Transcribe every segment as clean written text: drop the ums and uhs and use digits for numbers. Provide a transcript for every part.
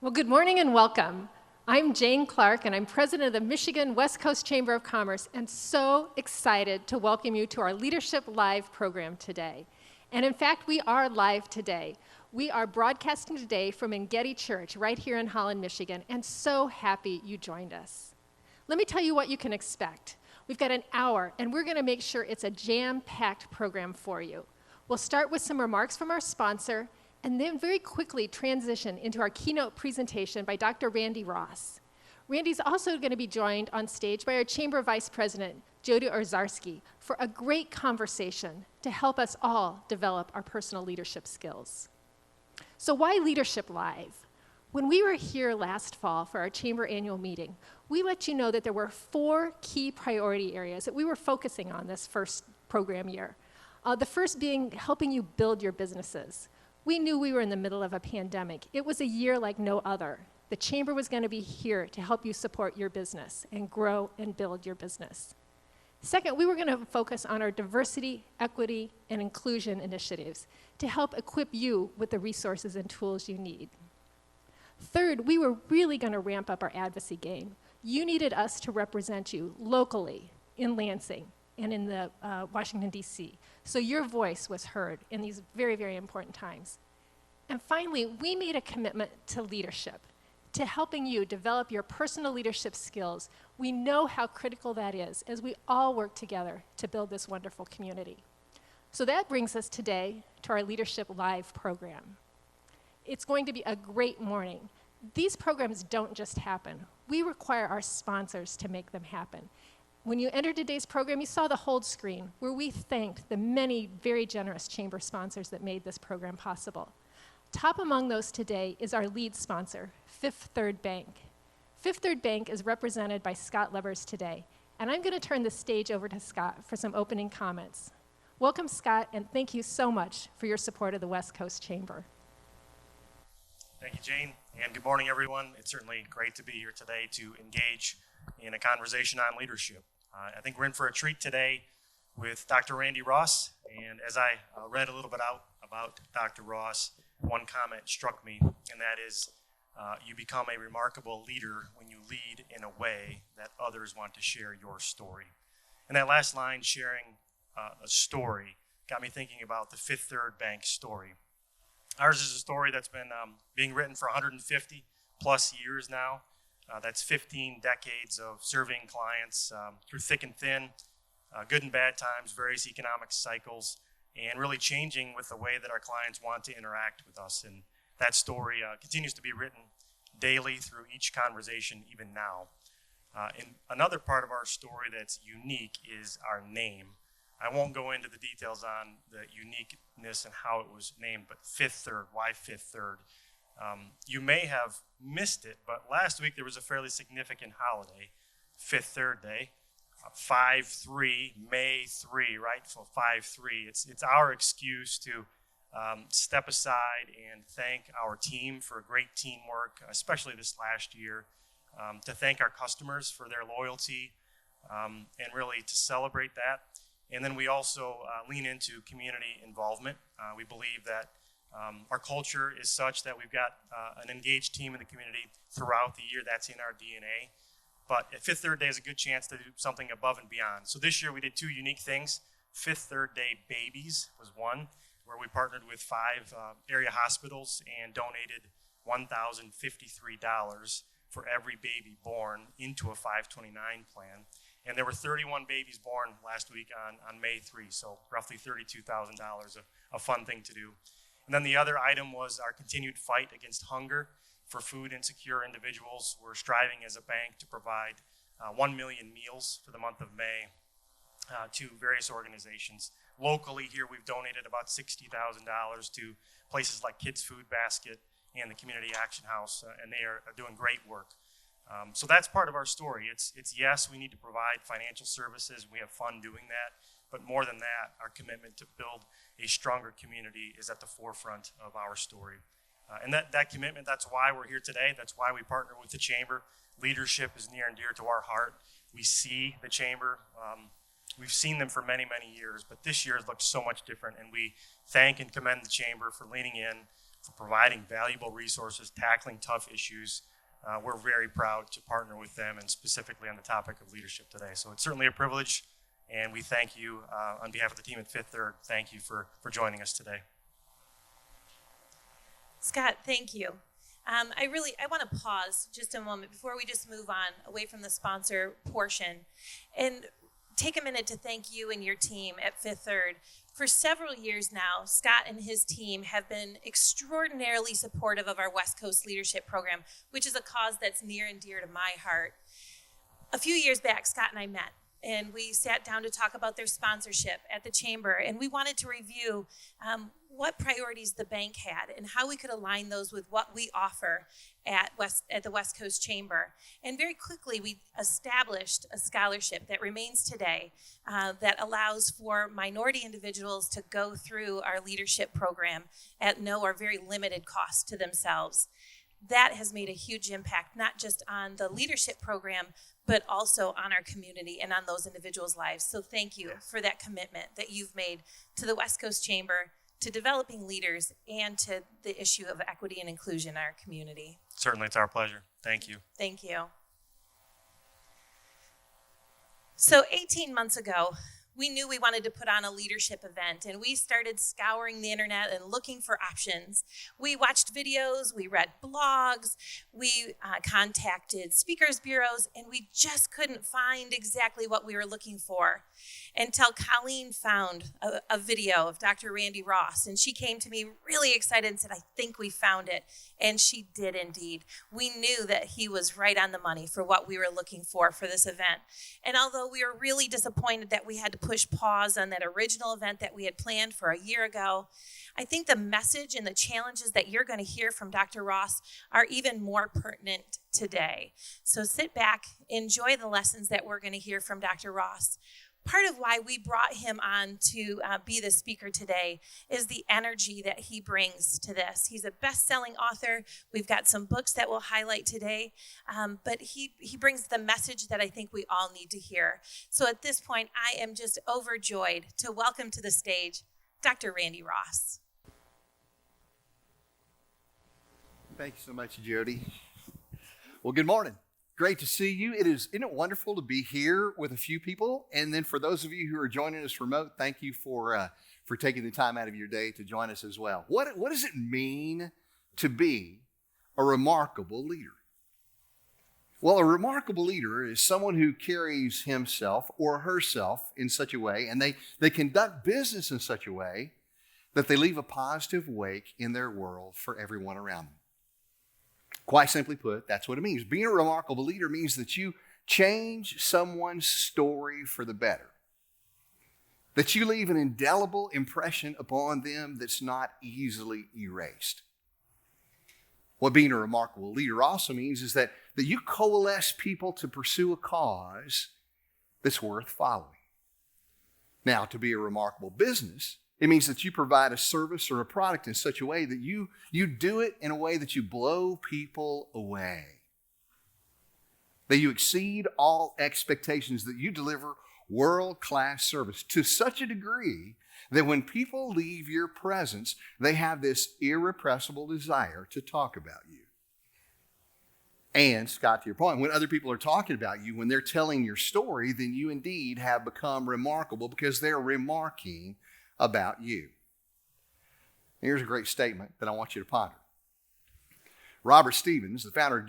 Well, good morning and welcome. I'm Jane Clark, and I'm president of the Michigan West Coast Chamber of Commerce, and so excited to welcome you to our Leadership Live program today. And in fact, we are live today. We are broadcasting today from Engedi Church right here in Holland, Michigan, and so happy you joined us. Let me tell you what you can expect. We've got an hour, and we're going to make sure it's a jam-packed program for you. We'll start with some remarks from our sponsor, and then very quickly transition into our keynote presentation by Dr. Randy Ross. Randy's also going to be joined on stage by our Chamber Vice President, Jody Orzarski, for a great conversation to help us all develop our personal leadership skills. So why Leadership Live? When we were here last fall for our Chamber annual meeting, we let you know that there were 4 key priority areas that we were focusing on this first program year. The first being helping you build your businesses. We knew we were in the middle of a pandemic. It was a year like no other. The Chamber was going to be here to help you support your business and grow and build your business. Second, we were going to focus on our diversity, equity, and inclusion initiatives to help equip you with the resources and tools you need. Third, we were really going to ramp up our advocacy game. You needed us to represent you locally in Lansing and in the Washington, D.C. So your voice was heard in these very, very important times. And finally, we made a commitment to leadership, to helping you develop your personal leadership skills. We know how critical that is as we all work together to build this wonderful community. So that brings us today to our Leadership Live program. It's going to be a great morning. These programs don't just happen. We require our sponsors to make them happen. When you entered today's program, you saw the hold screen where we thanked the many very generous chamber sponsors that made this program possible. Top among those today is our lead sponsor, Fifth Third Bank. Fifth Third Bank is represented by Scott Levers today, and I'm going to turn the stage over to Scott for some opening comments. Welcome, Scott, and thank you so much for your support of the West Coast Chamber. Thank you, Jane, and good morning, everyone. It's certainly great to be here today to engage in a conversation on leadership. I think we're in for a treat today with Dr. Randy Ross, and as I read a little bit about Dr. Ross, one comment struck me, and that is, you become a remarkable leader when you lead in a way that others want to share your story. And that last line, sharing a story, got me thinking about the Fifth Third Bank story. Ours is a story that's been being written for 150 plus years now. That's 15 decades of serving clients through thick and thin, good and bad times, various economic cycles, and really changing with the way that our clients want to interact with us. And that story continues to be written daily through each conversation, even now. And another part of our story that's unique is our name. I won't go into the details on the uniqueness and how it was named, but Fifth Third, why Fifth Third? You may have missed it, but last week there was a fairly significant holiday, Fifth Third Day, 5-3, May 3, right? So 5-3. It's our excuse to step aside and thank our team for great teamwork, especially this last year, to thank our customers for their loyalty, and really to celebrate that. And then we also lean into community involvement. We believe that our culture is such that we've got an engaged team in the community throughout the year. That's in our DNA. But at Fifth Third Day is a good chance to do something above and beyond. So this year we did 2 unique things. Fifth Third Day Babies was one, where we partnered with 5 area hospitals and donated $1,053 for every baby born into a 529 plan. And there were 31 babies born last week on May 3, so roughly $32,000, a fun thing to do. And then the other item was our continued fight against hunger for food insecure individuals. We're striving as a bank to provide 1 million meals for the month of May to various organizations. Locally here, we've donated about $60,000 to places like Kids Food Basket and the Community Action House, and they are doing great work. So that's part of our story. It's yes, we need to provide financial services. We have fun doing that. But more than that, our commitment to build a stronger community is at the forefront of our story. And that commitment, that's why we're here today. That's why we partner with the Chamber. Leadership is near and dear to our heart. We see the Chamber. We've seen them for many, many years, but this year has looked so much different. And we thank and commend the Chamber for leaning in, for providing valuable resources, tackling tough issues. We're very proud to partner with them, and specifically on the topic of leadership today. So it's certainly a privilege, and we thank you on behalf of the team at Fifth Third. Thank you for joining us today. Scott, thank you. I want to pause just a moment before we just move on away from the sponsor portion and take a minute to thank you and your team at Fifth Third. For several years now, Scott and his team have been extraordinarily supportive of our West Coast Leadership Program, which is a cause that's near and dear to my heart. A few years back, Scott and I met, and we sat down to talk about their sponsorship at the Chamber, and we wanted to review what priorities the bank had and how we could align those with what we offer at the West Coast Chamber. And very quickly, we established a scholarship that remains today that allows for minority individuals to go through our leadership program at no or very limited cost to themselves. That has made a huge impact, not just on the leadership program, but also on our community and on those individuals' lives. So thank you for that commitment that you've made to the West Coast Chamber, to developing leaders, and to the issue of equity and inclusion in our community. Certainly, it's our pleasure. Thank you. Thank you. So 18 months ago, we knew we wanted to put on a leadership event, and we started scouring the internet and looking for options. We watched videos, we read blogs, we contacted speakers bureaus, and we just couldn't find exactly what we were looking for until Colleen found a video of Dr. Randy Ross, and she came to me really excited and said, "I think we found it." And she did indeed. We knew that he was right on the money for what we were looking for this event. And although we were really disappointed that we had to push pause on that original event that we had planned for a year ago, I think the message and the challenges that you're going to hear from Dr. Ross are even more pertinent today. So sit back, enjoy the lessons that we're going to hear from Dr. Ross. Part of why we brought him on to be the speaker today is the energy that he brings to this. He's a best-selling author. We've got some books that we'll highlight today, but he brings the message that I think we all need to hear. So at this point, I am just overjoyed to welcome to the stage Dr. Randy Ross. Thank you so much, Jody. Well, good morning. Great to see you. Isn't it wonderful to be here with a few people? And then for those of you who are joining us remote, thank you for taking the time out of your day to join us as well. What does it mean to be a remarkable leader? Well, a remarkable leader is someone who carries himself or herself in such a way, and they conduct business in such a way that they leave a positive wake in their world for everyone around them. Quite simply put, that's what it means. Being a remarkable leader means that you change someone's story for the better. That you leave an indelible impression upon them that's not easily erased. What being a remarkable leader also means is that you coalesce people to pursue a cause that's worth following. Now, to be a remarkable business, it means that you provide a service or a product in such a way that you do it in a way that you blow people away. That you exceed all expectations, that you deliver world-class service to such a degree that when people leave your presence, they have this irrepressible desire to talk about you. And, Scott, to your point, when other people are talking about you, when they're telling your story, then you indeed have become remarkable because they're remarking about you. Here's a great statement that I want you to ponder. Robert Stevens, the founder of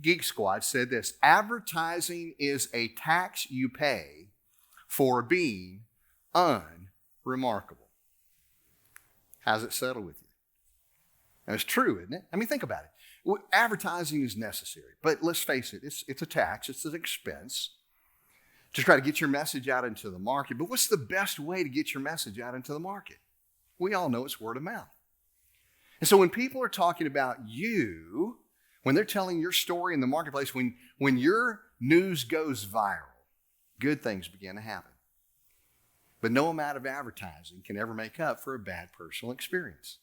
Geek Squad, said this: advertising is a tax you pay for being unremarkable. How's it settle with you? And it's true, isn't it? I mean, think about it. Well, advertising is necessary, but let's face it, it's a tax, it's an expense to try to get your message out into the market. But what's the best way to get your message out into the market? We all know it's word of mouth. And so when people are talking about you, when they're telling your story in the marketplace, when your news goes viral, good things begin to happen. But no amount of advertising can ever make up for a bad personal experience.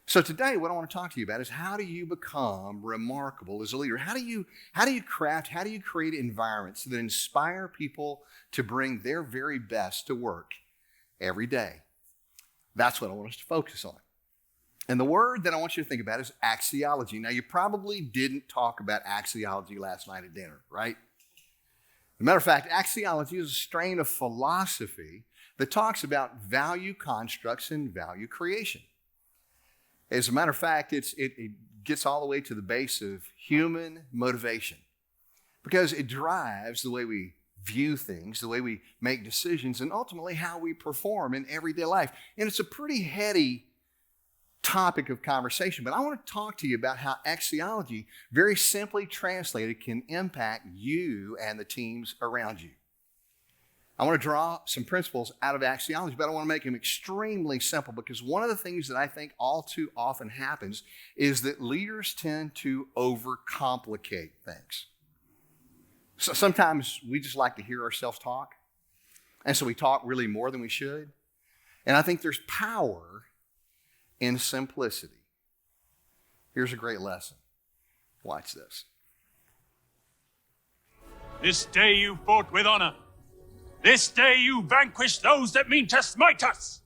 So today, what I want to talk to you about is how do you become remarkable as a leader? How do you create environments that inspire people to bring their very best to work every day? That's what I want us to focus on. And the word that I want you to think about is axiology. Now, you probably didn't talk about axiology last night at dinner, right? As a matter of fact, axiology is a strain of philosophy that talks about value constructs and value creation. As a matter of fact, it gets all the way to the base of human motivation because it drives the way we view things, the way we make decisions, and ultimately how we perform in everyday life. And it's a pretty heady topic of conversation, but I want to talk to you about how axiology, very simply translated, can impact you and the teams around you. I want to draw some principles out of axiology, but I want to make them extremely simple because one of the things that I think all too often happens is that leaders tend to overcomplicate things. So sometimes we just like to hear ourselves talk, and so we talk really more than we should. And I think there's power in simplicity. Here's a great lesson. Watch this. This day you fought with honor. This day you vanquished those that mean to smite us.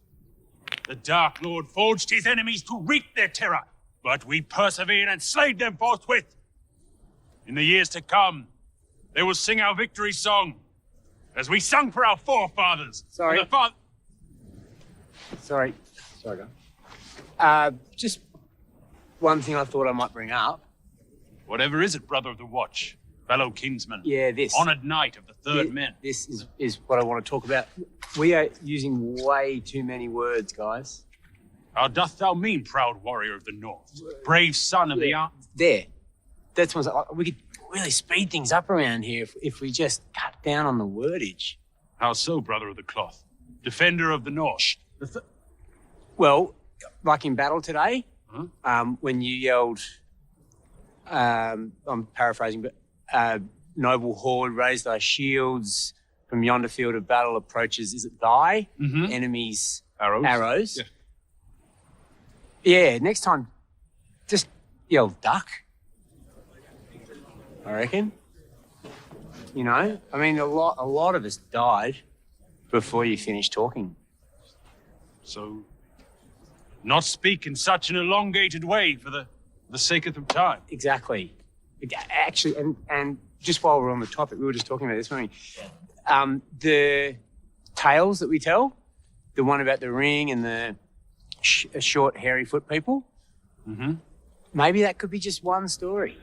The Dark Lord forged his enemies to wreak their terror, but we persevered and slayed them forthwith. In the years to come, they will sing our victory song, as we sung for our forefathers. Sorry. Sorry, just one thing I thought I might bring up. Whatever is it, brother of the watch, fellow kinsman? Yeah, this. Honored knight of the third men. This is what I want to talk about. We are using way too many words, guys. How doth thou mean, proud warrior of the north, brave son of the arm? There. That's what we could really speed things up around here if we just cut down on the wordage. How so, brother of the cloth? Defender of the north. Well, like in battle today, when you yelled, I'm paraphrasing, but noble horde, raise thy shields, from yonder field of battle approaches, is it thy enemies' arrows? Yeah, next time, just yell duck, I reckon. You know, I mean, a lot of us died before you finished talking. So, not speak in such an elongated way for the sake of time. Exactly. Actually, and just while we're on the topic, we were just talking about this morning. The tales that we tell, the one about the ring and the short, hairy foot people, maybe that could be just one story,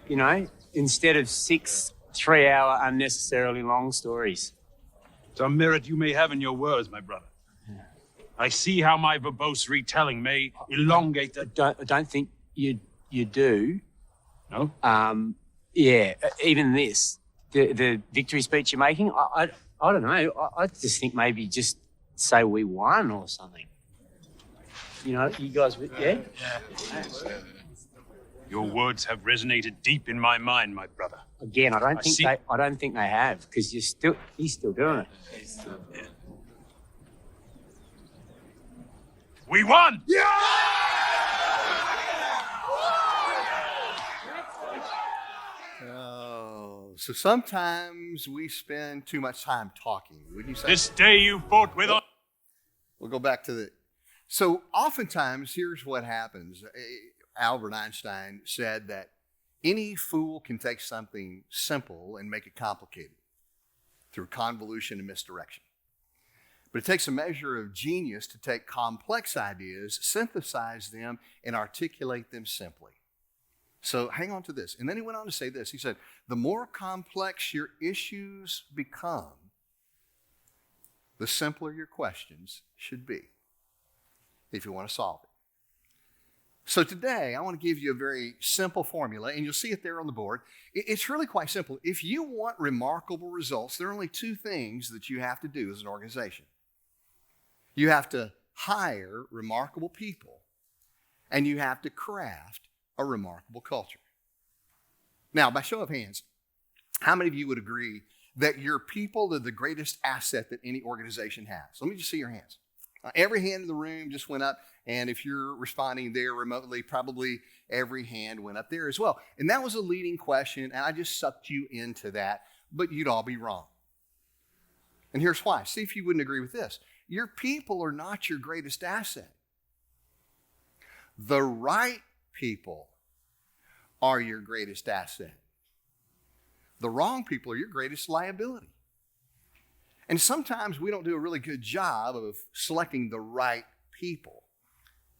you know, instead of 6 3-hour unnecessarily long stories. Some merit you may have in your words, my brother. I see how my verbose retelling may elongate the... I don't think you do. No? Yeah, even this, the victory speech you're making, I don't know. I just think maybe just say we won or something. You know, you guys, yeah? Your words have resonated deep in my mind, my brother. Again, I don't think they have, because he's still doing it. We won! Yeah! Oh, so sometimes we spend too much time talking, wouldn't you say? This day you fought with... We'll go back to the... So oftentimes, here's what happens. Albert Einstein said that any fool can take something simple and make it complicated through convolution and misdirection. But it takes a measure of genius to take complex ideas, synthesize them, and articulate them simply. So hang on to this. And then he went on to say this. He said, the more complex your issues become, the simpler your questions should be if you want to solve it. So today, I want to give you a very simple formula, and you'll see it there on the board. It's really quite simple. If you want remarkable results, there are only 2 things that you have to do as an organization. You have to hire remarkable people, and you have to craft a remarkable culture. Now, by show of hands, how many of you would agree that your people are the greatest asset that any organization has? Let me just see your hands. Every hand in the room just went up, and if you're responding there remotely, probably every hand went up there as well. And that was a leading question, and I just sucked you into that, but you'd all be wrong. And here's why. See if you wouldn't agree with this. Your people are not your greatest asset. The right people are your greatest asset. The wrong people are your greatest liability. And sometimes we don't do a really good job of selecting the right people.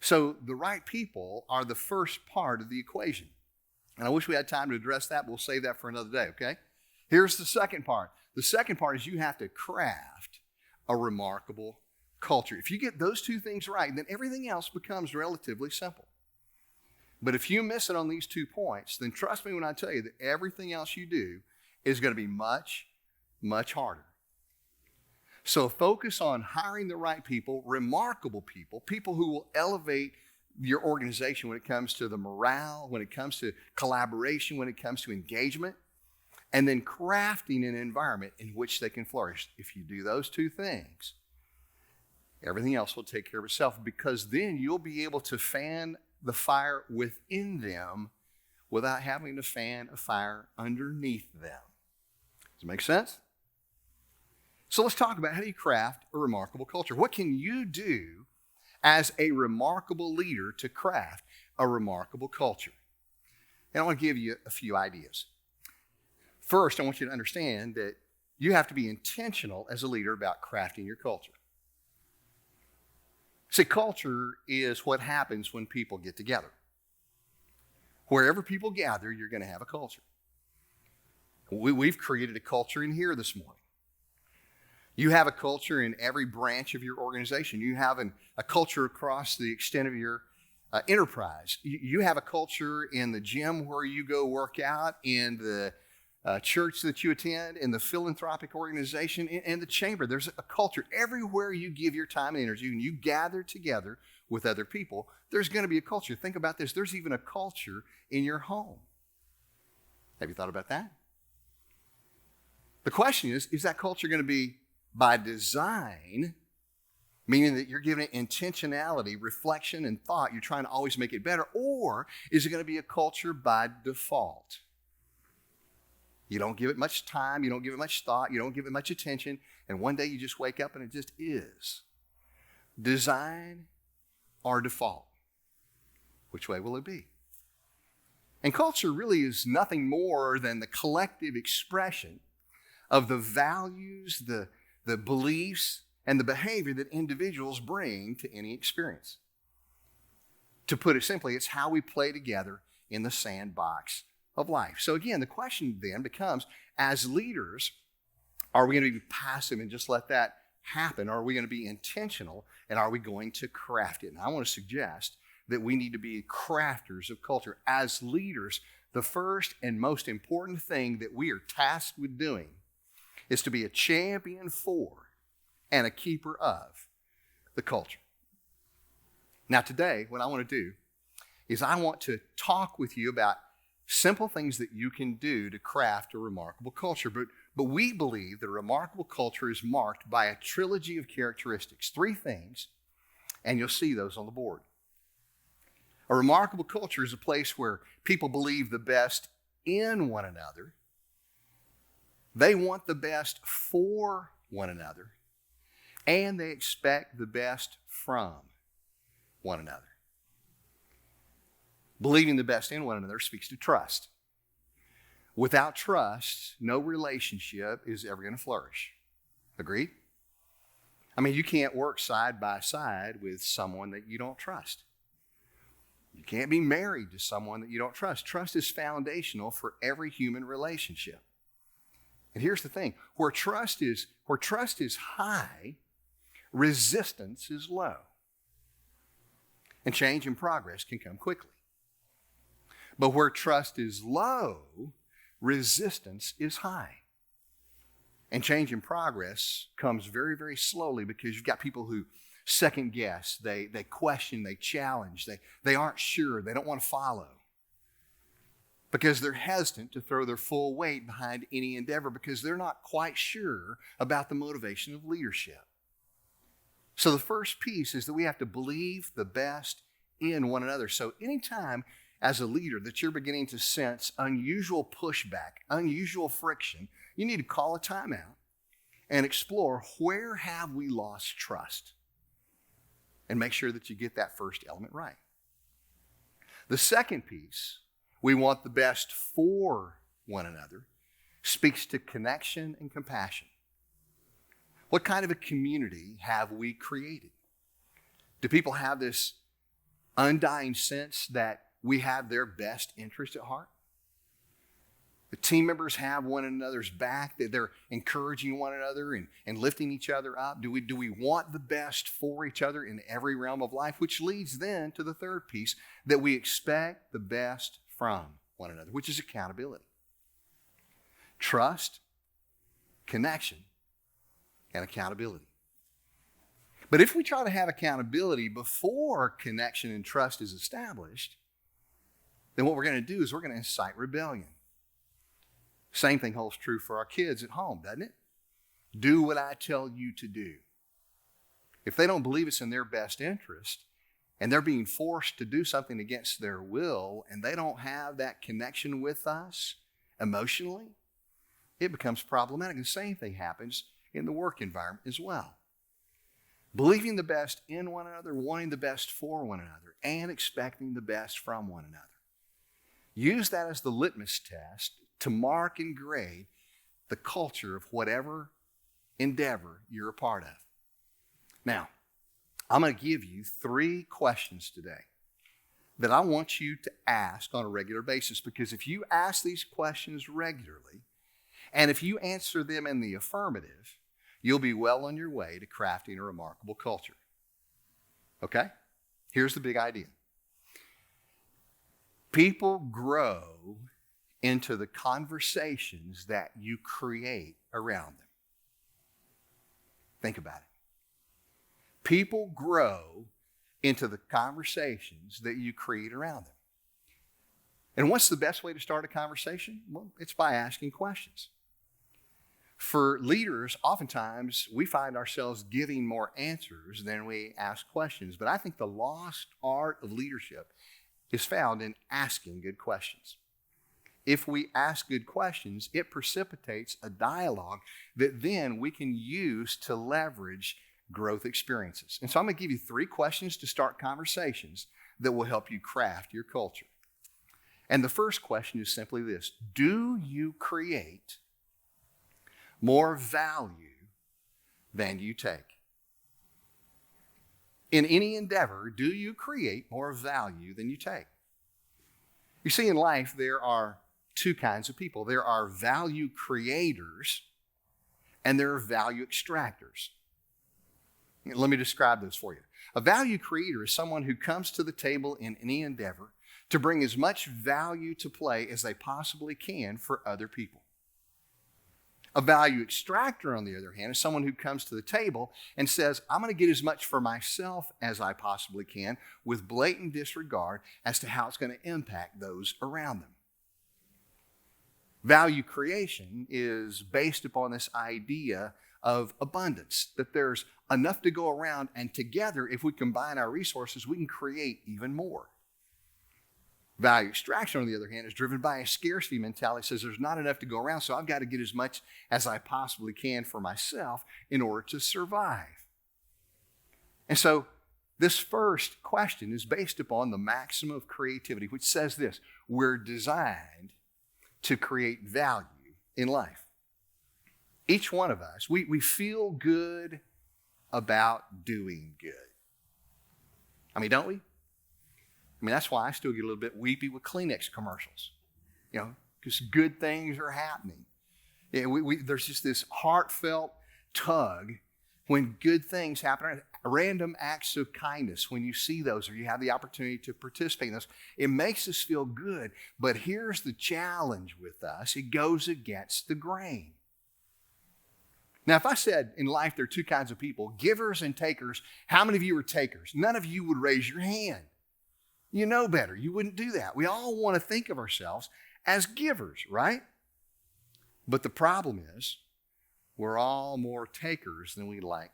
So the right people are the first part of the equation. And I wish we had time to address that, but we'll save that for another day, okay? Here's the second part. The second part is you have to craft a remarkable culture. If you get those two things right, then everything else becomes relatively simple. But if you miss it on these 2 points, then trust me when I tell you that everything else you do is going to be much, much harder. So focus on hiring the right people, remarkable people, people who will elevate your organization when it comes to the morale, when it comes to collaboration, when it comes to engagement, and then crafting an environment in which they can flourish. If you do those 2 things, everything else will take care of itself, because then you'll be able to fan the fire within them without having to fan a fire underneath them. Does it make sense? So let's talk about how do you craft a remarkable culture. What can you do as a remarkable leader to craft a remarkable culture? And I want to give you a few ideas. First, I want you to understand that you have to be intentional as a leader about crafting your culture. See, culture is what happens when people get together. Wherever people gather, you're going to have a culture. We've created a culture in here this morning. You have a culture in every branch of your organization. You have a culture across the extent of your enterprise. You have a culture in the gym where you go work out, in the church that you attend, in the philanthropic organization, in the chamber. There's a culture. Everywhere you give your time and energy and you gather together with other people, there's going to be a culture. Think about this. There's even a culture in your home. Have you thought about that? The question is that culture going to be by design, meaning that you're giving it intentionality, reflection, and thought, you're trying to always make it better, or is it going to be a culture by default? You don't give it much time, you don't give it much thought, you don't give it much attention, and one day you just wake up and it just is. Design or default? Which way will it be? And culture really is nothing more than the collective expression of the values, the beliefs, and the behavior that individuals bring to any experience. To put it simply, it's how we play together in the sandbox of life. So again, the question then becomes, as leaders, are we going to be passive and just let that happen? Or are we going to be intentional, and are we going to craft it? And I want to suggest that we need to be crafters of culture. As leaders, the first and most important thing that we are tasked with doing is to be a champion for and a keeper of the culture. Now today, what I want to do is I want to talk with you about simple things that you can do to craft a remarkable culture. But we believe that a remarkable culture is marked by a trilogy of characteristics, 3 things, and you'll see those on the board. A remarkable culture is a place where people believe the best in one another. They want the best for one another, and they expect the best from one another. Believing the best in one another speaks to trust. Without trust, no relationship is ever going to flourish. Agreed? I mean, you can't work side by side with someone that you don't trust. You can't be married to someone that you don't trust. Trust is foundational for every human relationship. And here's the thing, where trust is high, resistance is low. And change and progress can come quickly. But where trust is low, resistance is high. And change and progress comes very, very slowly, because you've got people who second guess, they question, they challenge, they aren't sure, they don't want to follow. Because they're hesitant to throw their full weight behind any endeavor, because they're not quite sure about the motivation of leadership. So the first piece is that we have to believe the best in one another. So anytime as a leader that you're beginning to sense unusual pushback, unusual friction, you need to call a timeout and explore, where have we lost trust? And make sure that you get that first element right. The second piece, we want the best for one another, speaks to connection and compassion. What kind of a community have we created? Do people have this undying sense that we have their best interest at heart? The team members have one another's back, that they're encouraging one another and lifting each other up. Do we want the best for each other in every realm of life? Which leads then to the third piece, that we expect the best from one another, which is accountability. Trust, connection, and accountability. But if we try to have accountability before connection and trust is established, then what we're going to do is we're going to incite rebellion. Same thing holds true for our kids at home, doesn't it? Do what I tell you to do. If they don't believe it's in their best interest and they're being forced to do something against their will and they don't have that connection with us emotionally, it becomes problematic. The same thing happens in the work environment as well. Believing the best in one another, wanting the best for one another, and expecting the best from one another. Use that as the litmus test to mark and grade the culture of whatever endeavor you're a part of. Now, I'm going to give you 3 questions today that I want you to ask on a regular basis, because if you ask these questions regularly, and if you answer them in the affirmative, you'll be well on your way to crafting a remarkable culture. Okay? Here's the big idea. People grow into the conversations that you create around them. Think about it. People grow into the conversations that you create around them. And what's the best way to start a conversation? Well, it's by asking questions. For leaders, oftentimes we find ourselves giving more answers than we ask questions. But I think the lost art of leadership is found in asking good questions. If we ask good questions, it precipitates a dialogue that then we can use to leverage growth experiences. And so I'm going to give you 3 questions to start conversations that will help you craft your culture. And the first question is simply this: do you create more value than you take? In any endeavor, do you create more value than you take? You see, in life, there are 2 kinds of people. There are value creators and there are value extractors. Let me describe those for you. A value creator is someone who comes to the table in any endeavor to bring as much value to play as they possibly can for other people. A value extractor, on the other hand, is someone who comes to the table and says, I'm going to get as much for myself as I possibly can, with blatant disregard as to how it's going to impact those around them. Value creation is based upon this idea of abundance, that there's enough to go around, and together, if we combine our resources, we can create even more. Value extraction, on the other hand, is driven by a scarcity mentality. It says there's not enough to go around, so I've got to get as much as I possibly can for myself in order to survive. And so this first question is based upon the maxim of creativity, which says this: we're designed to create value in life. Each one of us, we feel good about doing good. I mean, don't we? I mean, that's why I still get a little bit weepy with Kleenex commercials, because good things are happening. Yeah, there's just this heartfelt tug when good things happen, random acts of kindness, when you see those or you have the opportunity to participate in those, it makes us feel good. But here's the challenge with us: it goes against the grain. Now, if I said in life there are 2 kinds of people, givers and takers, how many of you are takers? None of you would raise your hand. You know better. You wouldn't do that. We all want to think of ourselves as givers, right? But the problem is we're all more takers than we like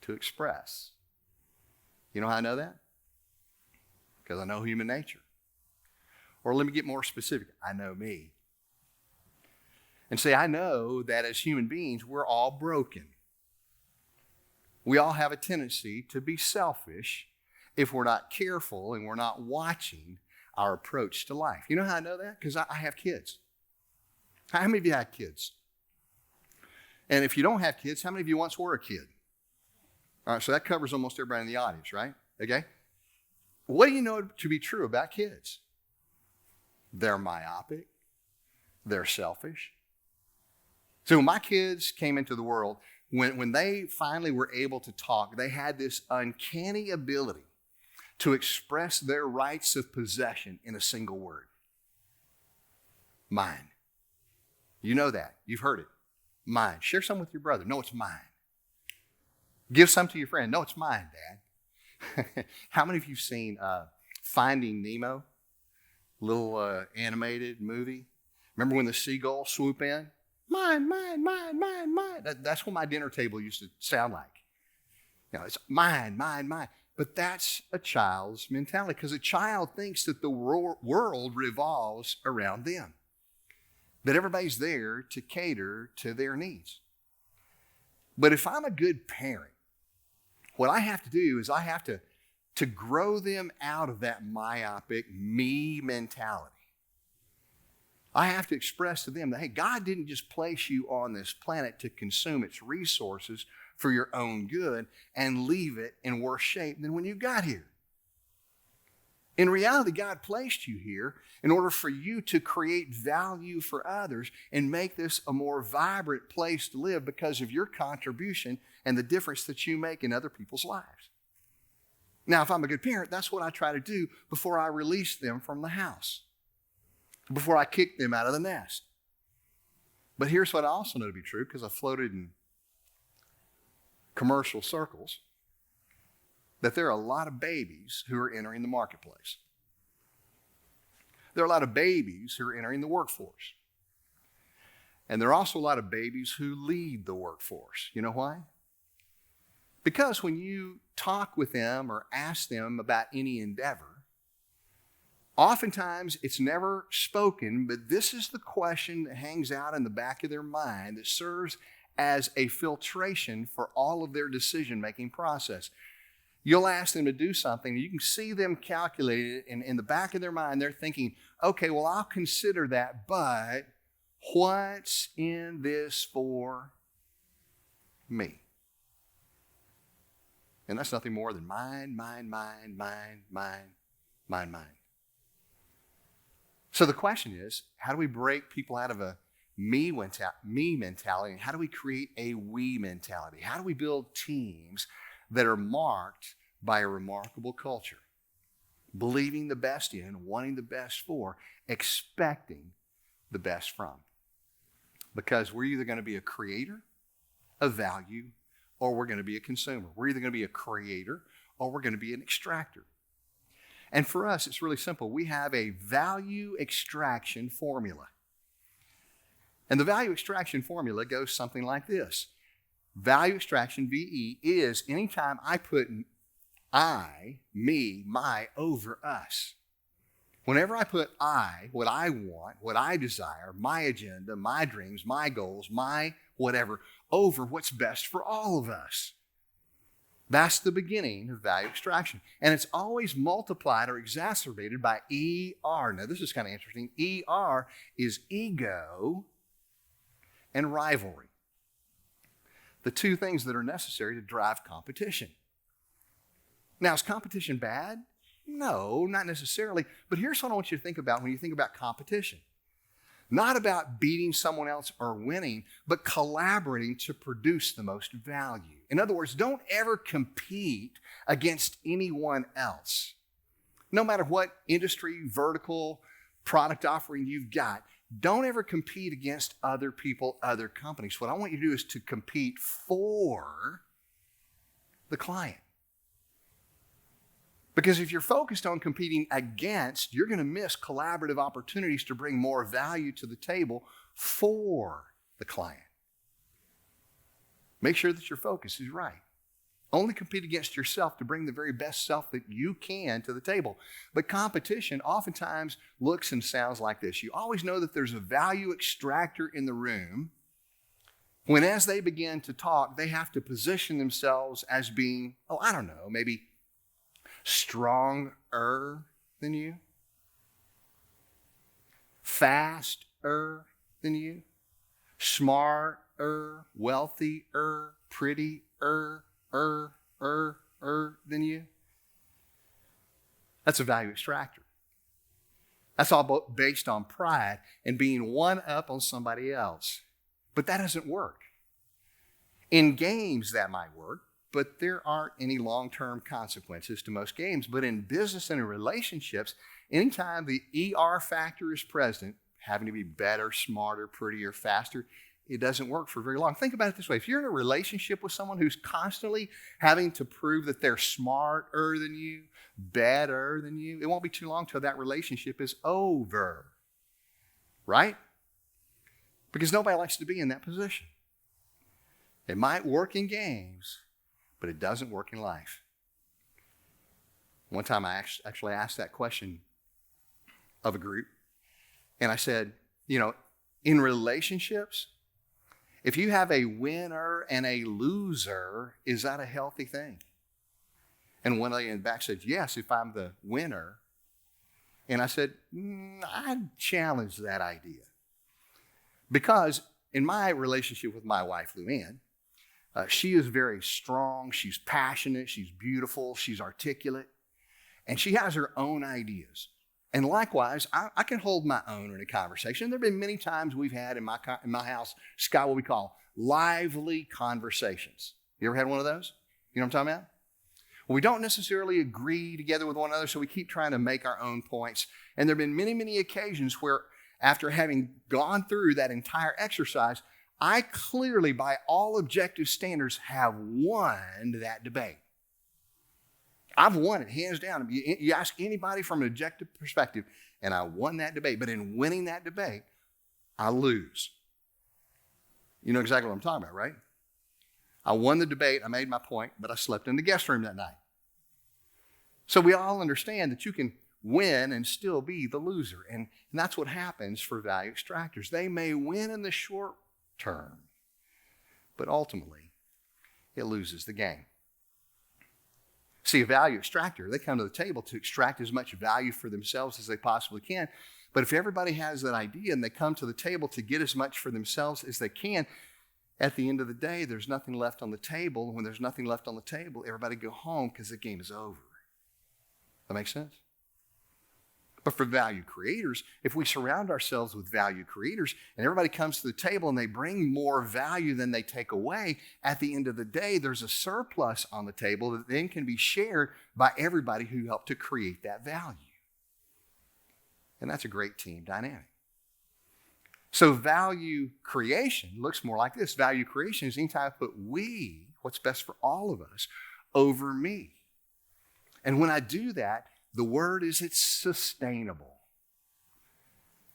to express. You know how I know that? Because I know human nature. Or let me get more specific. I know me. And say, I know that as human beings, we're all broken. We all have a tendency to be selfish if we're not careful and we're not watching our approach to life. You know how I know that? Because I have kids. How many of you have kids? And if you don't have kids, how many of you once were a kid? All right, so that covers almost everybody in the audience, right? Okay? What do you know to be true about kids? They're myopic. They're selfish. So when my kids came into the world, when they finally were able to talk, they had this uncanny ability to express their rights of possession in a single word. Mine. You know that. You've heard it. Mine. Share some with your brother. No, it's mine. Give some to your friend. No, it's mine, Dad. How many of you have seen Finding Nemo? Little animated movie. Remember when the seagulls swoop in? Mine, mine, mine, mine, mine. That's what my dinner table used to sound like. You know, it's mine, mine, mine. But that's a child's mentality because a child thinks that the world revolves around them, that everybody's there to cater to their needs. But if I'm a good parent, what I have to do is I have to grow them out of that myopic me mentality. I have to express to them that, hey, God didn't just place you on this planet to consume its resources for your own good and leave it in worse shape than when you got here. In reality, God placed you here in order for you to create value for others and make this a more vibrant place to live because of your contribution and the difference that you make in other people's lives. Now, if I'm a good parent, that's what I try to do before I release them from the house, before I kick them out of the nest. But here's what I also know to be true, because I floated in commercial circles, that there are a lot of babies who are entering the marketplace. There are a lot of babies who are entering the workforce. And there are also a lot of babies who lead the workforce. You know why? Because when you talk with them or ask them about any endeavor, oftentimes it's never spoken, but this is the question that hangs out in the back of their mind that serves as a filtration for all of their decision-making process. You'll ask them to do something, you can see them calculate it, and in the back of their mind, they're thinking, okay, well, I'll consider that, but what's in this for me? And that's nothing more than mine, mine, mine, mine, mine, mine, mine. So the question is, how do we break people out of a me mentality, and how do we create a we mentality? How do we build teams that are marked by a remarkable culture? Believing the best in, wanting the best for, expecting the best from. Because we're either going to be a creator of value or we're going to be a consumer. We're either going to be a creator or we're going to be an extractor. And for us, it's really simple. We have a value extraction formula. And the value extraction formula goes something like this. Value extraction, VE, is anytime I put I, me, my over us. Whenever I put I, what I want, what I desire, my agenda, my dreams, my goals, my whatever, over what's best for all of us. That's the beginning of value extraction. And it's always multiplied or exacerbated by ER. Now, this is kind of interesting. ER is ego and rivalry. The two things that are necessary to drive competition. Now, is competition bad? No, not necessarily. But here's what I want you to think about when you think about competition. Not about beating someone else or winning, but collaborating to produce the most value. In other words, don't ever compete against anyone else. No matter what industry, vertical, product offering you've got, don't ever compete against other people, other companies. What I want you to do is to compete for the client. Because if you're focused on competing against, you're going to miss collaborative opportunities to bring more value to the table for the client. Make sure that your focus is right. Only compete against yourself to bring the very best self that you can to the table. But competition oftentimes looks and sounds like this. You always know that there's a value extractor in the room when as they begin to talk, they have to position themselves as being, maybe stronger than you. faster than you, smarter, wealthier, prettier, than you. That's a value extractor. That's all based on pride and being one up on somebody else. But that doesn't work. In games, that might work, but there aren't any long-term consequences to most games. But in business and in relationships, anytime the ER factor is present, having to be better, smarter, prettier, faster, it doesn't work for very long. Think about it this way. If you're in a relationship with someone who's constantly having to prove that they're smarter than you, better than you, it won't be too long till that relationship is over. Right? Because nobody likes to be in that position. It might work in games, but it doesn't work in life. One time I actually asked that question of a group, and I said, in relationships, if you have a winner and a loser, is that a healthy thing? And one lady in the back said, yes, if I'm the winner. And I said, I'd challenge that idea. Because in my relationship with my wife, Luann, she is very strong, she's passionate, she's beautiful, she's articulate, and she has her own ideas. And likewise, I can hold my own in a conversation. There have been many times we've had in my house, Scott, what we call lively conversations. You ever had one of those? You know what I'm talking about? Well, we don't necessarily agree together with one another, so we keep trying to make our own points. And there have been many, many occasions where after having gone through that entire exercise, I clearly, by all objective standards, have won that debate. I've won it, hands down. You ask anybody from an objective perspective, and I won that debate. But in winning that debate, I lose. You know exactly what I'm talking about, right? I won the debate, I made my point, but I slept in the guest room that night. So we all understand that you can win and still be the loser. And that's what happens for value extractors. They may win in the short term, but ultimately, it loses the game. See, a value extractor, they come to the table to extract as much value for themselves as they possibly can. But if everybody has that idea and they come to the table to get as much for themselves as they can, at the end of the day, there's nothing left on the table. When there's nothing left on the table, everybody go home because the game is over. That makes sense? But for value creators, if we surround ourselves with value creators and everybody comes to the table and they bring more value than they take away, at the end of the day, there's a surplus on the table that then can be shared by everybody who helped to create that value. And that's a great team dynamic. So value creation looks more like this. Value creation is anytime I put we, what's best for all of us, over me. And when I do that, the word is it's sustainable.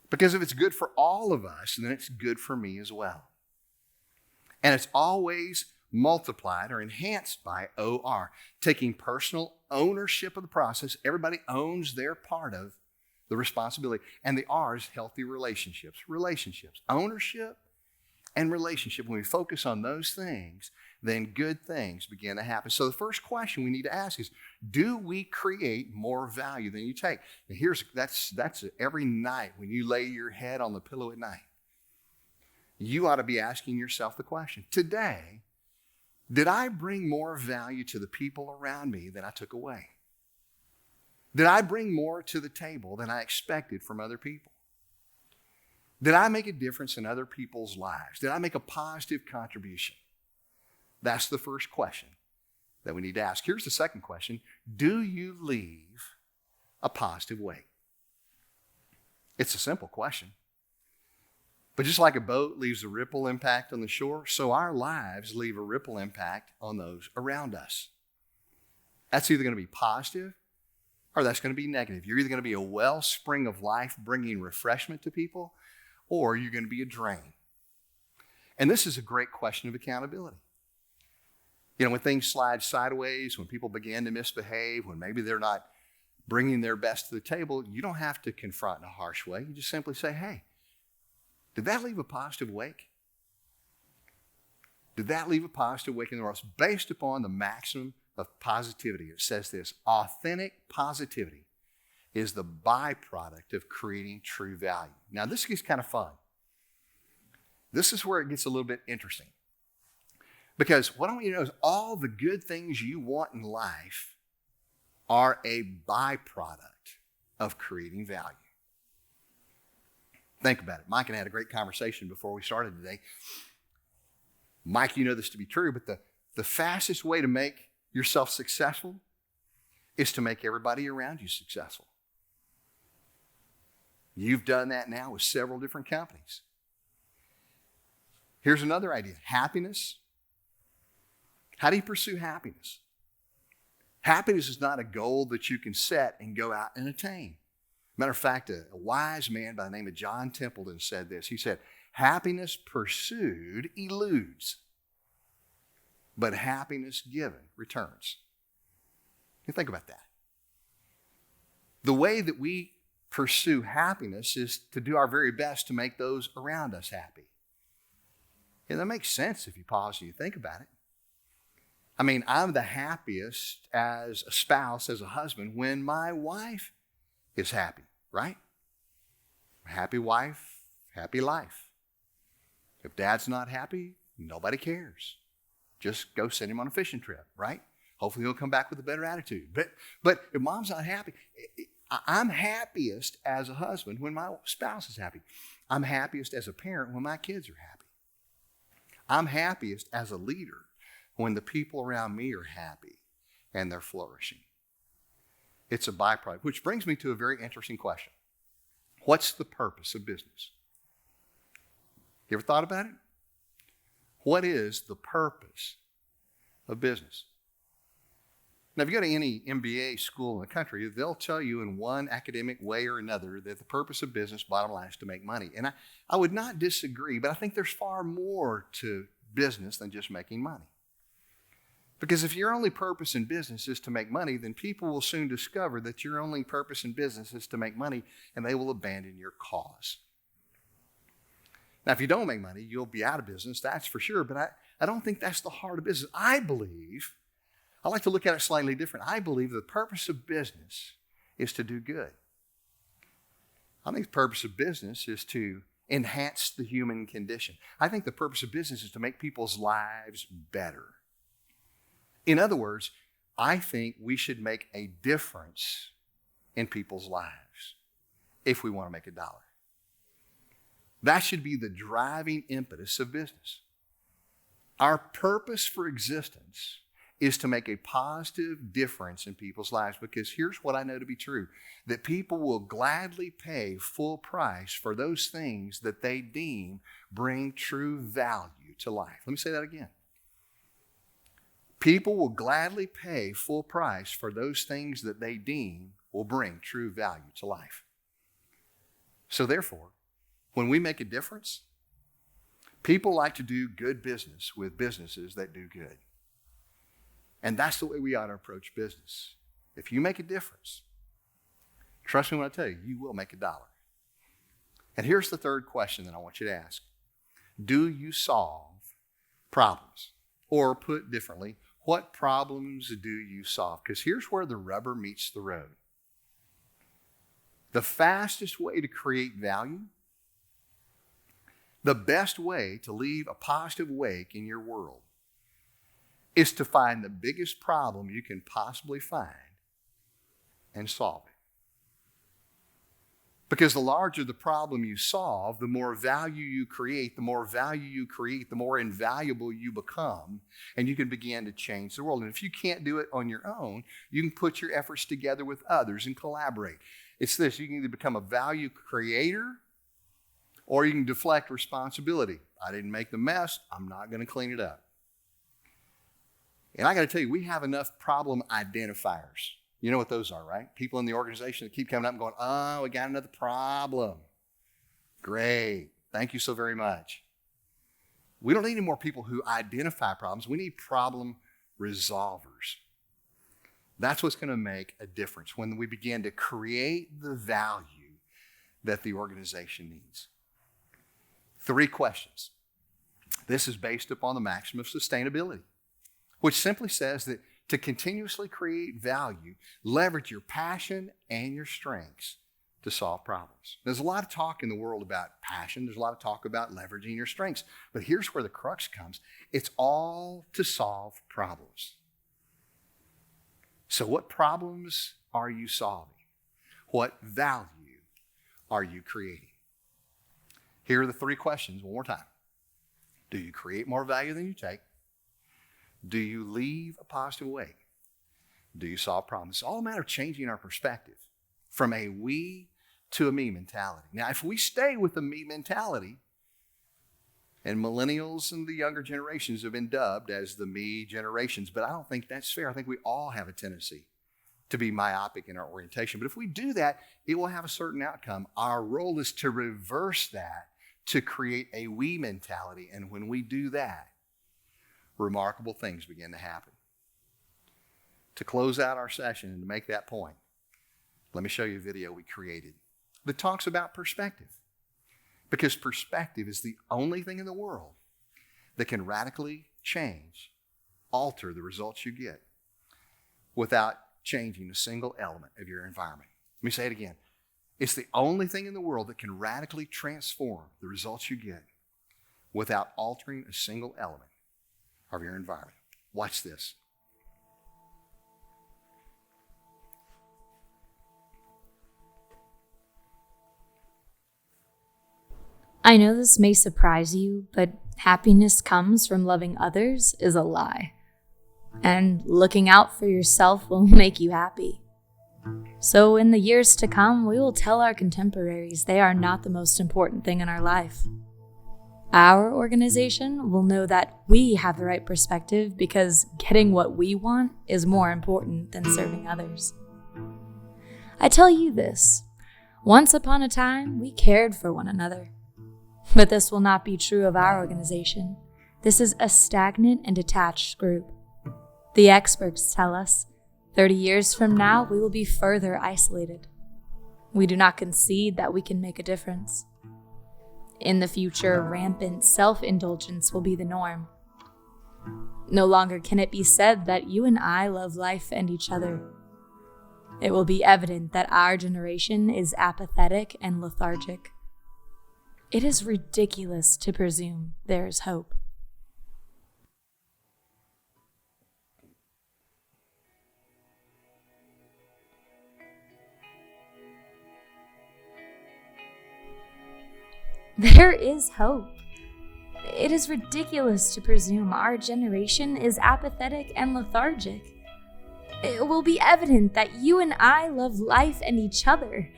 Because if it's good for all of us, then it's good for me as well. And it's always multiplied or enhanced by OR, taking personal ownership of the process. Everybody owns their part of the responsibility. And the R is healthy relationships. Relationships, ownership and relationship. When we focus on those things, then good things begin to happen. So the first question we need to ask is, do we create more value than you take? And that's every night when you lay your head on the pillow at night. You ought to be asking yourself the question, today, did I bring more value to the people around me than I took away? Did I bring more to the table than I expected from other people? Did I make a difference in other people's lives? Did I make a positive contribution? That's the first question that we need to ask. Here's the second question. Do you leave a positive weight? It's a simple question. But just like a boat leaves a ripple impact on the shore, so our lives leave a ripple impact on those around us. That's either going to be positive or that's going to be negative. You're either going to be a wellspring of life bringing refreshment to people, or you're going to be a drain. And this is a great question of accountability. You know, when things slide sideways, when people begin to misbehave, when maybe they're not bringing their best to the table, you don't have to confront in a harsh way. You just simply say, hey, did that leave a positive wake? Did that leave a positive wake in the world? It's based upon the maximum of positivity. It says this, authentic positivity is the byproduct of creating true value. Now, this gets kind of fun. This is where it gets a little bit interesting. Because what I want you to know is all the good things you want in life are a byproduct of creating value. Think about it. Mike and I had a great conversation before we started today. Mike, you know this to be true, but the fastest way to make yourself successful is to make everybody around you successful. You've done that now with several different companies. Here's another idea. Happiness. How do you pursue happiness? Happiness is not a goal that you can set and go out and attain. Matter of fact, a wise man by the name of John Templeton said this. He said, happiness pursued eludes, but happiness given returns. You think about that. The way that we pursue happiness is to do our very best to make those around us happy. And that makes sense if you pause and you think about it. I mean, I'm the happiest as a spouse, as a husband, when my wife is happy, right? Happy wife, happy life. If dad's not happy, nobody cares. Just go send him on a fishing trip, right? Hopefully he'll come back with a better attitude. But if mom's not happy, I'm happiest as a husband when my spouse is happy. I'm happiest as a parent when my kids are happy. I'm happiest as a leader when the people around me are happy and they're flourishing. It's a byproduct, which brings me to a very interesting question. What's the purpose of business? You ever thought about it? What is the purpose of business? Now, if you go to any MBA school in the country, they'll tell you in one academic way or another that the purpose of business, bottom line, is to make money. And I would not disagree, but I think there's far more to business than just making money. Because if your only purpose in business is to make money, then people will soon discover that your only purpose in business is to make money, and they will abandon your cause. Now, if you don't make money, you'll be out of business, that's for sure, but I don't think that's the heart of business. I like to look at it slightly different. I believe the purpose of business is to do good. I think the purpose of business is to enhance the human condition. I think the purpose of business is to make people's lives better. In other words, I think we should make a difference in people's lives if we want to make a dollar. That should be the driving impetus of business. Our purpose for existence is to make a positive difference in people's lives, because here's what I know to be true, that people will gladly pay full price for those things that they deem bring true value to life. Let me say that again. People will gladly pay full price for those things that they deem will bring true value to life. So therefore, when we make a difference, people like to do good business with businesses that do good. And that's the way we ought to approach business. If you make a difference, trust me when I tell you, you will make a dollar. And here's the third question that I want you to ask. Do you solve problems? Or put differently, what problems do you solve? Because here's where the rubber meets the road. The fastest way to create value, the best way to leave a positive wake in your world, is to find the biggest problem you can possibly find and solve it. Because the larger the problem you solve, the more value you create. The more value you create, the more invaluable you become, and you can begin to change the world. And if you can't do it on your own, you can put your efforts together with others and collaborate. It's this: you can either become a value creator or you can deflect responsibility. I didn't make the mess, I'm not going to clean it up. And I got to tell you, we have enough problem identifiers. You know what those are, right? People in the organization that keep coming up and going, oh, we got another problem. Great. Thank you so very much. We don't need any more people who identify problems. We need problem resolvers. That's what's going to make a difference when we begin to create the value that the organization needs. 3 questions. This is based upon the maxim of sustainability, which simply says that to continuously create value, leverage your passion and your strengths to solve problems. There's a lot of talk in the world about passion. There's a lot of talk about leveraging your strengths. But here's where the crux comes. It's all to solve problems. So what problems are you solving? What value are you creating? Here are the three questions one more time. Do you create more value than you take? Do you leave a positive wake? Do you solve problems? It's all a matter of changing our perspective from a we to a me mentality. Now, if we stay with the me mentality, and millennials and the younger generations have been dubbed as the me generations, but I don't think that's fair. I think we all have a tendency to be myopic in our orientation. But if we do that, it will have a certain outcome. Our role is to reverse that, to create a we mentality. And when we do that, remarkable things begin to happen. To close out our session and to make that point, let me show you a video we created that talks about perspective. Because perspective is the only thing in the world that can radically change, alter the results you get without changing a single element of your environment. Let me say it again. It's the only thing in the world that can radically transform the results you get without altering a single element of your environment. Watch this. I know this may surprise you, but happiness comes from loving others is a lie. And looking out for yourself will make you happy. So in the years to come, we will tell our contemporaries they are not the most important thing in our life. Our organization will know that we have the right perspective because getting what we want is more important than serving others. I tell you this, once upon a time, we cared for one another. But this will not be true of our organization. This is a stagnant and detached group. The experts tell us 30 years from now, we will be further isolated. We do not concede that we can make a difference. In the future, rampant self-indulgence will be the norm. No longer can it be said that you and I love life and each other. It will be evident that our generation is apathetic and lethargic. It is ridiculous to presume there is hope. There is hope. It is ridiculous to presume our generation is apathetic and lethargic. It will be evident that you and I love life and each other.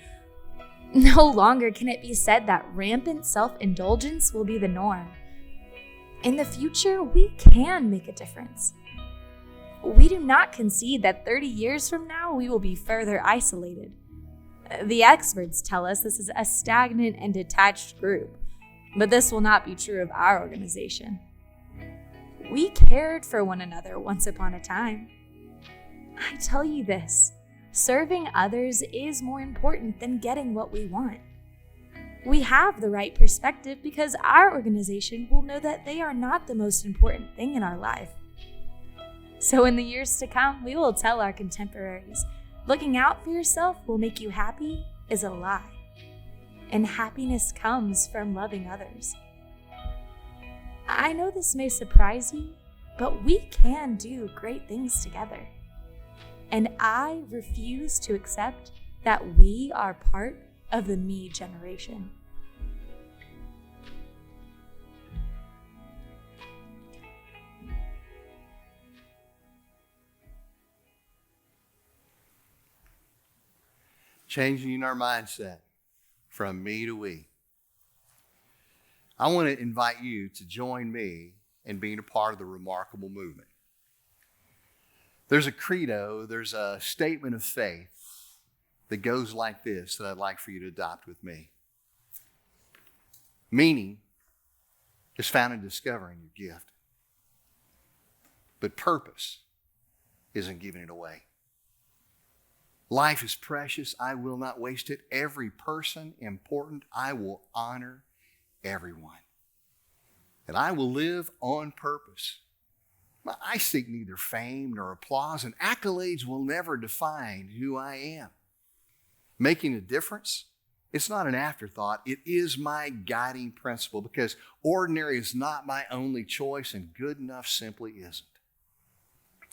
No longer can it be said that rampant self-indulgence will be the norm. In the future, we can make a difference. We do not concede that 30 years from now, we will be further isolated. The experts tell us this is a stagnant and detached group, but this will not be true of our organization. We cared for one another once upon a time. I tell you this, serving others is more important than getting what we want. We have the right perspective because our organization will know that they are not the most important thing in our life. So in the years to come, we will tell our contemporaries, looking out for yourself will make you happy is a lie. And happiness comes from loving others. I know this may surprise you, but we can do great things together. And I refuse to accept that we are part of the me generation. Changing our mindset from me to we. I want to invite you to join me in being a part of the remarkable movement. There's a credo, there's a statement of faith that goes like this that I'd like for you to adopt with me. Meaning is found in discovering your gift. But purpose is in giving it away. Life is precious. I will not waste it. Every person important. I will honor everyone. And I will live on purpose I seek neither fame nor applause, and accolades will never define who I am. Making a difference, it's not an afterthought. It is my guiding principle because ordinary is not my only choice and good enough simply isn't.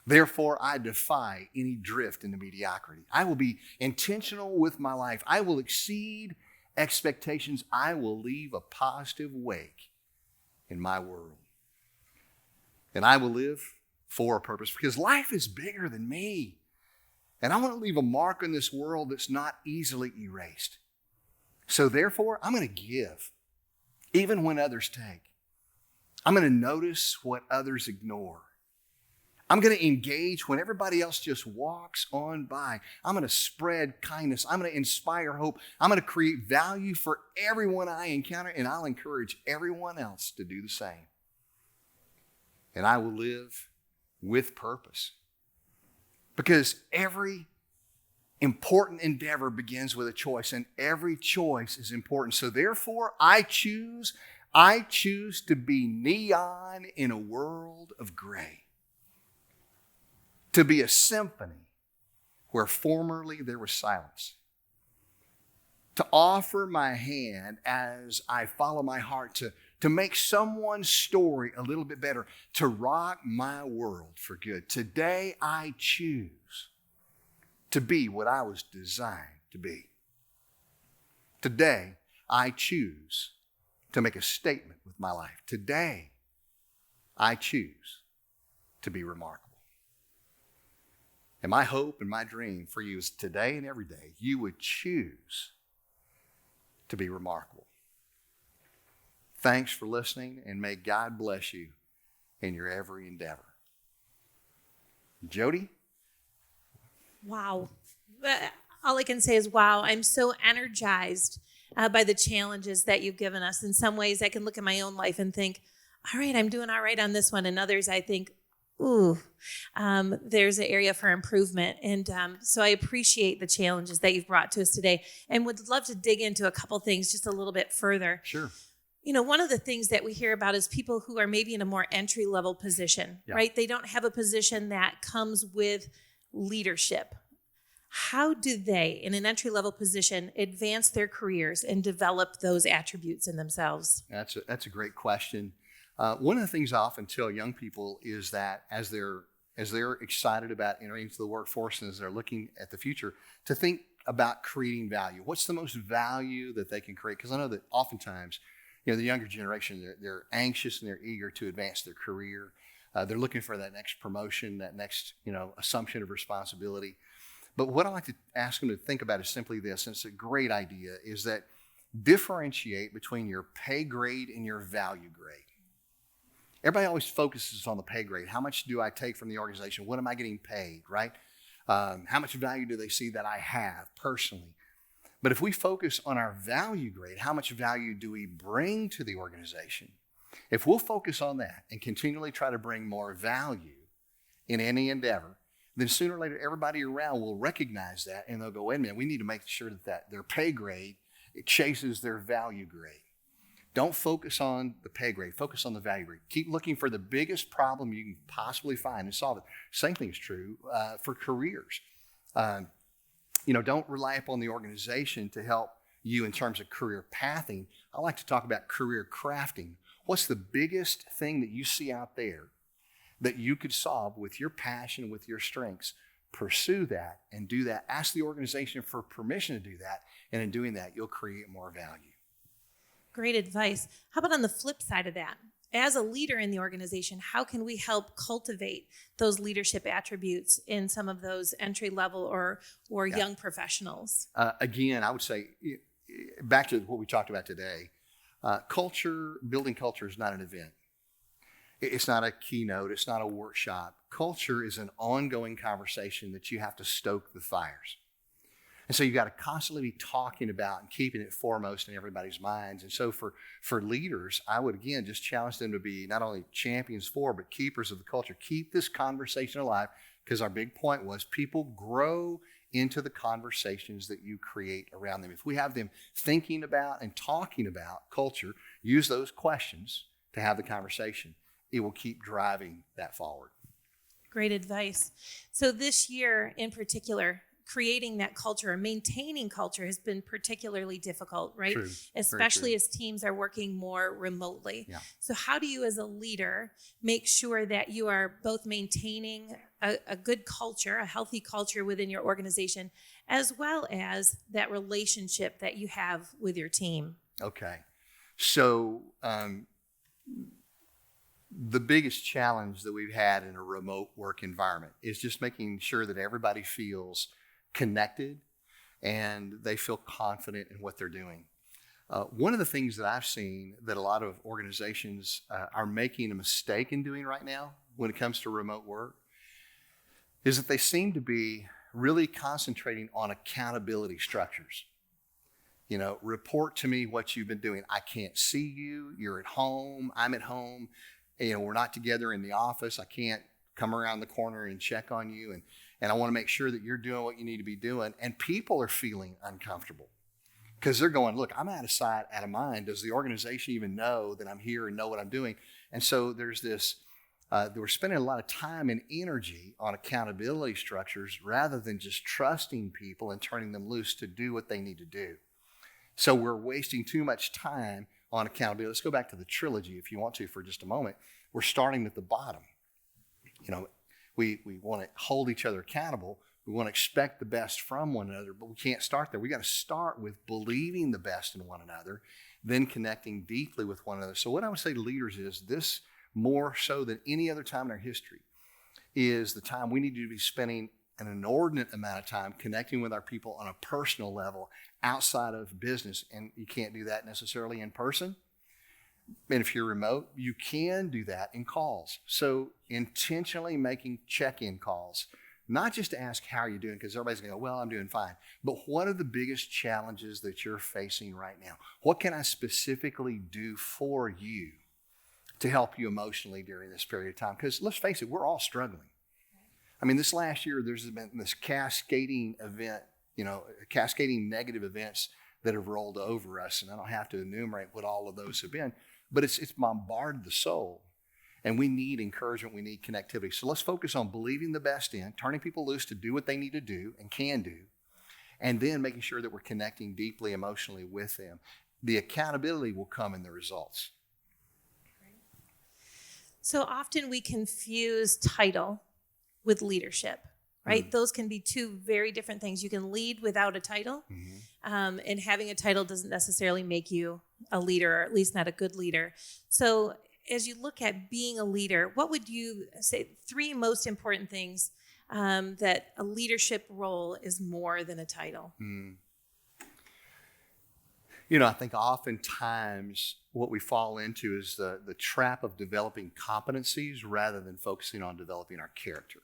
Therefore, I defy any drift into mediocrity. I will be intentional with my life. I will exceed expectations. I will leave a positive wake in my world. And I will live for a purpose because life is bigger than me. And I want to leave a mark on this world that's not easily erased. So therefore, I'm going to give, even when others take. I'm going to notice what others ignore. I'm going to engage when everybody else just walks on by. I'm going to spread kindness. I'm going to inspire hope. I'm going to create value for everyone I encounter, and I'll encourage everyone else to do the same. And I will live with purpose. Because every important endeavor begins with a choice, and every choice is important. So therefore, I choose to be neon in a world of gray. To be a symphony where formerly there was silence. To offer my hand as I follow my heart to make someone's story a little bit better, to rock my world for good. Today, I choose to be what I was designed to be. Today, I choose to make a statement with my life. Today, I choose to be remarkable. And my hope and my dream for you is today and every day, you would choose to be remarkable. Thanks for listening, and may God bless you in your every endeavor. Jody? Wow. All I can say is, wow, I'm so energized by the challenges that you've given us. In some ways, I can look at my own life and think, all right, I'm doing all right on this one. And others, I think, there's an area for improvement. And so I appreciate the challenges that you've brought to us today and would love to dig into a couple things just a little bit further. Sure. You know, one of the things that we hear about is people who are maybe in a more entry-level position, right? They don't have a position that comes with leadership. How do they, in an entry-level position, advance their careers and develop those attributes in themselves? That's a great question. One of the things I often tell young people is that as they're excited about entering into the workforce and as they're looking at the future, to think about creating value. What's the most value that they can create? Because I know that oftentimes, you know, the younger generation, they're anxious and they're eager to advance their career. They're looking for that next promotion, that next, assumption of responsibility. But what I like to ask them to think about is simply this, and it's a great idea, is that differentiate between your pay grade and your value grade. Everybody always focuses on the pay grade. How much do I take from the organization? What am I getting paid, right? How much value do they see that I have personally? But if we focus on our value grade, how much value do we bring to the organization? If we'll focus on that and continually try to bring more value in any endeavor, then sooner or later everybody around will recognize that and they'll go, wait a minute, we need to make sure that their pay grade chases their value grade. Don't focus on the pay grade, focus on the value grade. Keep looking for the biggest problem you can possibly find and solve it. Same thing is true for careers. Don't rely upon the organization to help you in terms of career pathing. I like to talk about career crafting. What's the biggest thing that you see out there that you could solve with your passion, with your strengths? Pursue that and do that. Ask the organization for permission to do that. And in doing that, you'll create more value. Great advice. How about on the flip side of that? As a leader in the organization, how can we help cultivate those leadership attributes in some of those entry level or young professionals? Again, I would say, back to what we talked about today, building culture is not an event. It's not a keynote. It's not a workshop. Culture is an ongoing conversation that you have to stoke the fires. And so you got to constantly be talking about and keeping it foremost in everybody's minds. And so for leaders, I would again just challenge them to be not only champions for, but keepers of the culture. Keep this conversation alive, because our big point was people grow into the conversations that you create around them. If we have them thinking about and talking about culture, use those questions to have the conversation. It will keep driving that forward. Great advice. So this year in particular, creating that culture or maintaining culture has been particularly difficult, right? True. Especially as teams are working more remotely. Yeah. So how do you as a leader make sure that you are both maintaining a good culture, a healthy culture within your organization, as well as that relationship that you have with your team? Okay. So the biggest challenge that we've had in a remote work environment is just making sure that everybody feels connected and they feel confident in what they're doing. One of the things that I've seen that a lot of organizations are making a mistake in doing right now when it comes to remote work is that they seem to be really concentrating on accountability structures. You know, report to me what you've been doing. I can't see you. You're at home. I'm at home. You know, we're not together in the office. I can't come around the corner and check on you. And I want to make sure that you're doing what you need to be doing. And people are feeling uncomfortable because they're going, look, I'm out of sight, out of mind. Does the organization even know that I'm here and know what I'm doing? And so there's this, we're spending a lot of time and energy on accountability structures rather than just trusting people and turning them loose to do what they need to do. So we're wasting too much time on accountability. Let's go back to the trilogy if you want to for just a moment. We're starting at the bottom. You know, we want to hold each other accountable. We want to expect the best from one another, but we can't start there. We got to start with believing the best in one another, then connecting deeply with one another. So what I would say to leaders is this, more so than any other time in our history, is the time we need to be spending an inordinate amount of time connecting with our people on a personal level outside of business. And you can't do that necessarily in person. And if you're remote, you can do that in calls. So intentionally making check-in calls, not just to ask how you're doing, because everybody's going to go, well, I'm doing fine. But what are the biggest challenges that you're facing right now? What can I specifically do for you to help you emotionally during this period of time? Because let's face it, we're all struggling. I mean, this last year, there's been this cascading event, you know, cascading negative events that have rolled over us. And I don't have to enumerate what all of those have been, but it's bombarded the soul. And we need encouragement, we need connectivity. So let's focus on believing the best in, turning people loose to do what they need to do and can do, and then making sure that we're connecting deeply emotionally with them. The accountability will come in the results. So often we confuse title with leadership, right? Mm-hmm. Those can be two very different things. You can lead without a title, and having a title doesn't necessarily make you a leader, or at least not a good leader. So as you look at being a leader, what would you say three most important things that a leadership role is more than a title? You know, I think oftentimes what we fall into is the trap of developing competencies rather than focusing on developing our character.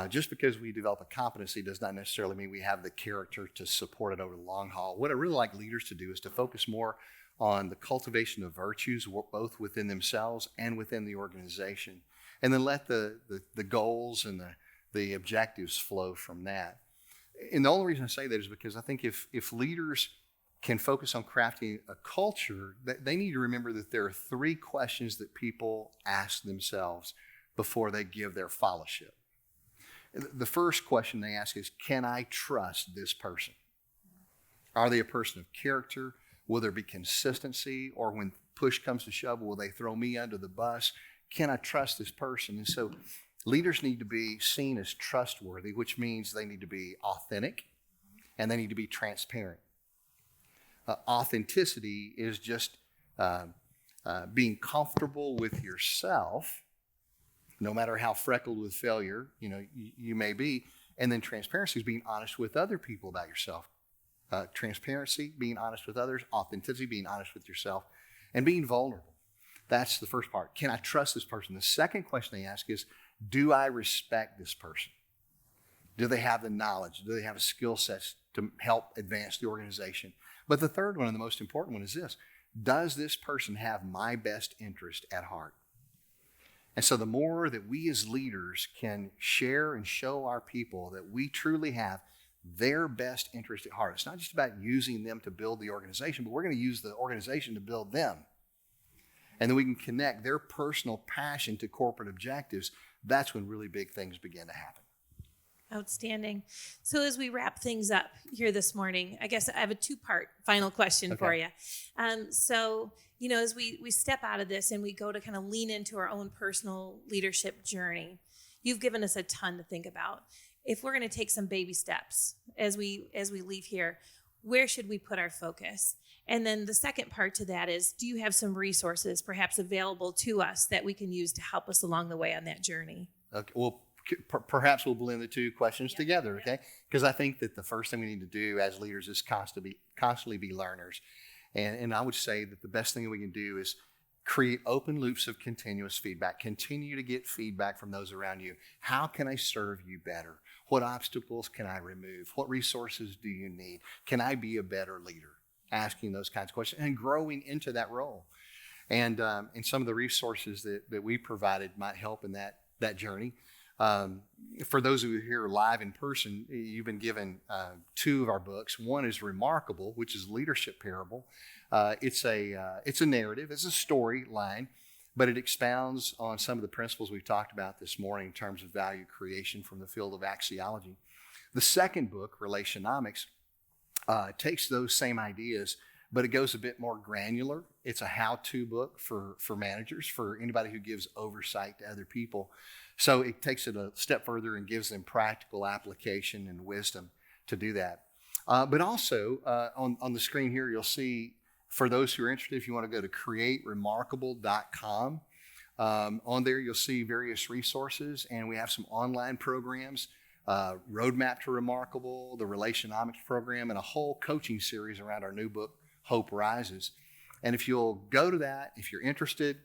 Just because we develop a competency does not necessarily mean we have the character to support it over the long haul. What I really like leaders to do is to focus more on the cultivation of virtues, both within themselves and within the organization, and then let the goals and the objectives flow from that. And the only reason I say that is because I think if leaders can focus on crafting a culture, they need to remember that there are three questions that people ask themselves before they give their fellowship. The first question they ask is, can I trust this person? Are they a person of character? Will there be consistency? Or when push comes to shove, will they throw me under the bus? Can I trust this person? And so leaders need to be seen as trustworthy, which means they need to be authentic and they need to be transparent. Authenticity is just being comfortable with yourself, no matter how freckled with failure you may be. And then transparency is being honest with other people about yourself. Transparency, being honest with others, authenticity, being honest with yourself, and being vulnerable. That's the first part. Can I trust this person? The second question they ask is, do I respect this person? Do they have the knowledge? Do they have a skill set to help advance the organization? But the third one, and the most important one, is this: does this person have my best interest at heart? And so the more that we as leaders can share and show our people that we truly have their best interest at heart. It's not just about using them to build the organization, but we're going to use the organization to build them. and then we can connect their personal passion to corporate objectives, that's when really big things begin to happen. Outstanding. So as we wrap things up here this morning, I guess I have a two-part final question for you. So, as we step out of this and we go to kind of lean into our own personal leadership journey, you've given us a ton to think about. If we're going to take some baby steps as we leave here, where should we put our focus? And then the second part to that is, do you have some resources perhaps available to us that we can use to help us along the way on that journey? Okay. Well, perhaps we'll blend the two questions together, okay? Because I think that the first thing we need to do as leaders is constantly be learners. And I would say that the best thing we can do is create open loops of continuous feedback. Continue to get feedback from those around you. How can I serve you better? What obstacles can I remove? What resources do you need? Can I be a better leader? Asking those kinds of questions and growing into that role. And some of the resources that we provided might help in that journey. For those of you here live in person, you've been given two of our books. One is Remarkable, which is leadership parable. It's a narrative, it's a storyline, but it expounds on some of the principles we've talked about this morning in terms of value creation from the field of axiology. The second book, Relationomics, takes those same ideas, but it goes a bit more granular. It's a how-to book for managers, for anybody who gives oversight to other people. So it takes it a step further and gives them practical application and wisdom to do that. But also on the screen here, you'll see, for those who are interested, if you want to go to createremarkable.com, on there you'll see various resources, and we have some online programs, Roadmap to Remarkable, the Relationomics program, and a whole coaching series around our new book, Hope Rises. And if you'll go to that, if you're interested,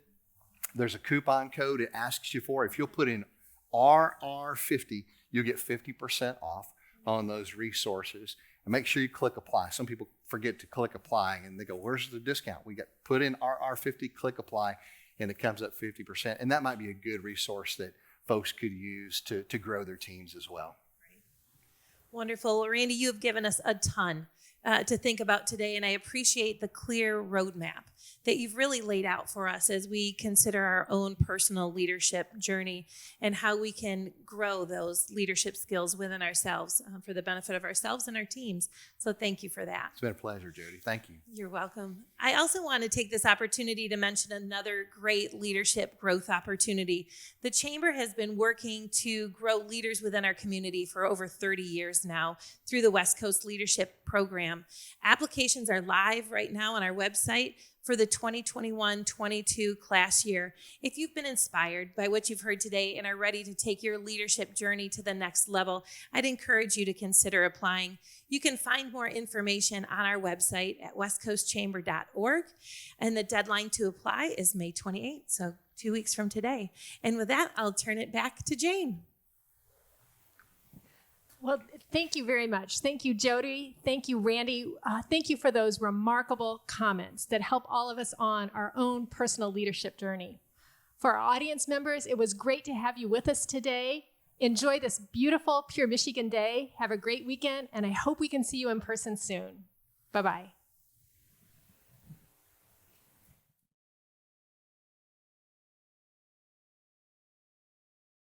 there's a coupon code it asks you for. If you'll put in RR50, you'll get 50% off on those resources. And make sure you click apply. Some people forget to click apply and they go, where's the discount? Put in RR50, click apply, and it comes up 50%. And that might be a good resource that folks could use to grow their teams as well. Wonderful. Well, Randy, you have given us a ton to think about today, and I appreciate the clear roadmap that you've really laid out for us as we consider our own personal leadership journey and how we can grow those leadership skills within ourselves for the benefit of ourselves and our teams. So thank you for that. It's been a pleasure, Jody. Thank you. You're welcome. I also want to take this opportunity to mention another great leadership growth opportunity. The Chamber has been working to grow leaders within our community for over 30 years now through the West Coast Leadership Program. Applications are live right now on our website for the 2021-22 class year. If you've been inspired by what you've heard today and are ready to take your leadership journey to the next level, I'd encourage you to consider applying. You can find more information on our website at westcoastchamber.org, and the deadline to apply is May 28th, so 2 weeks from today. And with that, I'll turn it back to Jane. Well, thank you very much. Thank you, Jody. Thank you, Randy. Thank you for those remarkable comments that help all of us on our own personal leadership journey. For our audience members, it was great to have you with us today. Enjoy this beautiful Pure Michigan day. Have a great weekend, and I hope we can see you in person soon. Bye-bye.